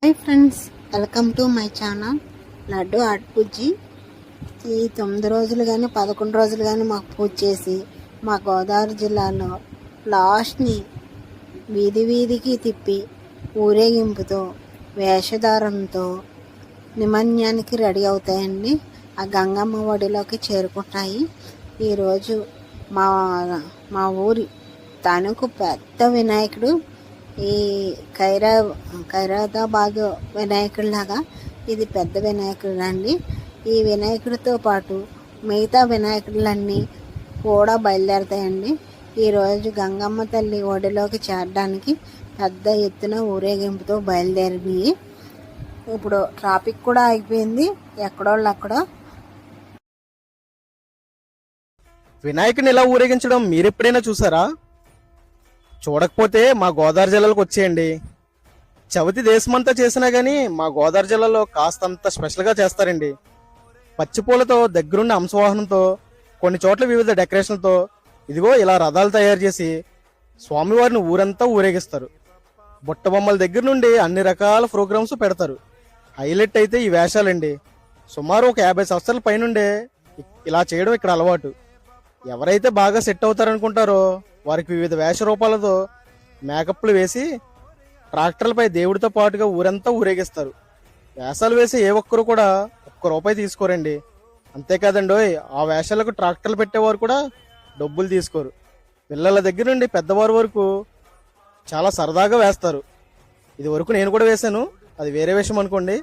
Hi friends, welcome to my channel laddu art Pooji. ఈ 9 రోజులు కానీ 11 రోజులు కానీ మాకు పూజ చేసి మా గోదావరి జిల్లాలో లాస్ట్ని వీధి వీధికి తిప్పి ఊరేగింపుతో వేషధారంతో నిమజ్ఞానికి రెడీ అవుతాయండి. ఆ గంగమ్మ ఒడిలోకి చేరుకుంటాయి. ఈరోజు మా మా ఊరి తణుకు పెద్ద వినాయకుడు, ఈ ఖైరతాబాద్ వినాయకుడిలాగా ఇది పెద్ద వినాయకుడు అండి. ఈ వినాయకుడితో పాటు మిగతా వినాయకుడులన్నీ కూడా బయలుదేరుతాయండి. ఈరోజు గంగమ్మ తల్లి ఒడిలోకి చేరడానికి పెద్ద ఎత్తున ఊరేగింపుతో బయలుదేరినాయి. ఇప్పుడు ట్రాఫిక్ కూడా ఆగిపోయింది. ఎక్కడోళ్ళు అక్కడ. వినాయకుని ఇలా ఊరేగించడం మీరెప్పుడైనా చూసారా? చూడకపోతే మా గోదావరి జిల్లాలకు వచ్చేయండి. చవితి దేశమంతా చేసినా గానీ మా గోదావరి జిల్లాలో కాస్తంత స్పెషల్గా చేస్తారండి. పచ్చిపూలతో దగ్గరుండి అంశవాహనంతో కొన్ని చోట్ల వివిధ డెకరేషన్లతో ఇదిగో ఇలా రథాలు తయారు చేసి స్వామివారిని ఊరంతా ఊరేగిస్తారు. బుట్ట బొమ్మల దగ్గర నుండి అన్ని రకాల ప్రోగ్రామ్స్ పెడతారు. హైలైట్ అయితే ఈ వేషాలండి. సుమారు ఒక 50 సంవత్సరాల పైనుండే ఇలా చేయడం ఇక్కడ అలవాటు. ఎవరైతే బాగా సెట్ అవుతారనుకుంటారో వారికి వివిధ వేష రూపాలతో మేకప్లు వేసి ట్రాక్టర్లపై దేవుడితో పాటుగా ఊరంతా ఊరేగిస్తారు. వేషాలు వేసి ఏ ఒక్కరు కూడా ₹1 తీసుకోరండి. అంతేకాదండి, ఆ వేషాలకు ట్రాక్టర్లు పెట్టేవారు కూడా డబ్బులు తీసుకోరు. పిల్లల దగ్గర నుండి పెద్దవారి వరకు చాలా సరదాగా వేస్తారు. ఇది వరకు నేను కూడా వేశాను, అది వేరే విషయం అనుకోండి.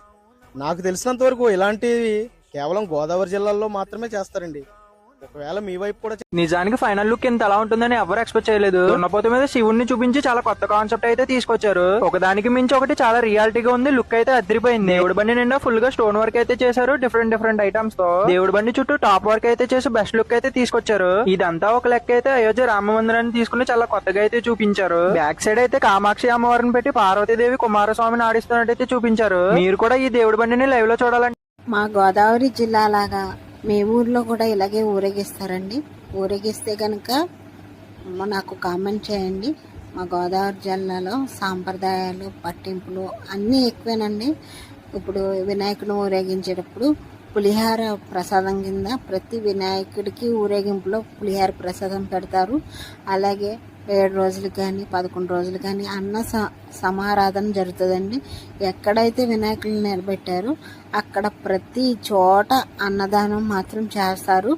నాకు తెలిసినంత వరకు ఇలాంటివి కేవలం గోదావరి జిల్లాలో మాత్రమే చేస్తారండి. ఒకవేళ మీ వైపు కూడా నిజానికి ఫైనల్ లుక్ ఇంత ఎలా ఉంటుందని ఎవరు ఎక్స్పెక్ట్ చేయలేదు. దున్నపోత మీద శివుణ్ణి చూపించి చాలా కొత్త కాన్సెప్ట్ అయితే తీసుకొచ్చారు. ఒకదానికి మించి ఒకటి చాలా రియాలిటీగా ఉంది. లుక్ అయితే అదిరిపోయింది. దేవుడి బండి నిండా ఫుల్ గా స్టోన్ వర్క్ అయితే చేశారు. డిఫరెంట్ ఐటమ్స్ తో దేవుడి బండి చుట్టూ టాప్ వర్క్ అయితే చేసి బెస్ట్ లుక్ అయితే తీసుకొచ్చారు. ఇదంతా ఒక లెక్క అయితే అయోధ్య రామ మందిరాన్ని తీసుకుని చాలా కొత్తగా అయితే చూపించారు. బ్యాక్ సైడ్ అయితే కామాక్షి అమ్మవారిని పెట్టి పార్వతీదేవి కుమారస్వామిని ఆడిస్తున్నట్టయితే చూపించారు. మీరు కూడా ఈ దేవుడి బండిని లైవ్ లో చూడాలంటే మా గోదావరి జిల్లా లాగా మీ ఊర్లో కూడా ఇలాగే ఊరేగిస్తారండి. ఊరేగిస్తే కనుక నాకు కామెంట్ చేయండి. మా గోదావరి జిల్లాలో సాంప్రదాయాలు పట్టింపులు అన్నీ ఎక్కువేనండి. ఇప్పుడు వినాయకుడు ఊరేగించేటప్పుడు పులిహార ప్రసాదం కింద ప్రతి వినాయకుడికి ఊరేగింపులో పులిహార ప్రసాదం పెడతారు. అలాగే 7 రోజులు కానీ 11 రోజులు కానీ అన్న సమారాధన జరుగుతుందండి. ఎక్కడైతే వినాయకులు నిలబెట్టారో అక్కడ ప్రతి చోట అన్నదానం మాత్రం చేస్తారు.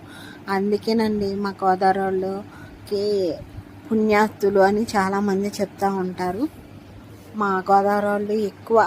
అందుకేనండి మా గోదావరి వాళ్ళకి పుణ్యాత్తులు అని చాలామంది చెప్తూ ఉంటారు. మా గోదావరి వాళ్ళు ఎక్కువ